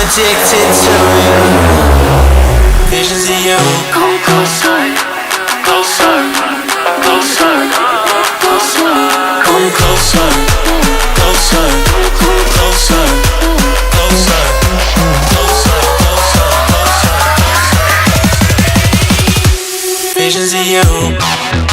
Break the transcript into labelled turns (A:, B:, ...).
A: addicted to you. Visions of you. Come closer, closer, closer, closer. Come closer, closer, closer, closer, closer, closer, closer. Visions of you.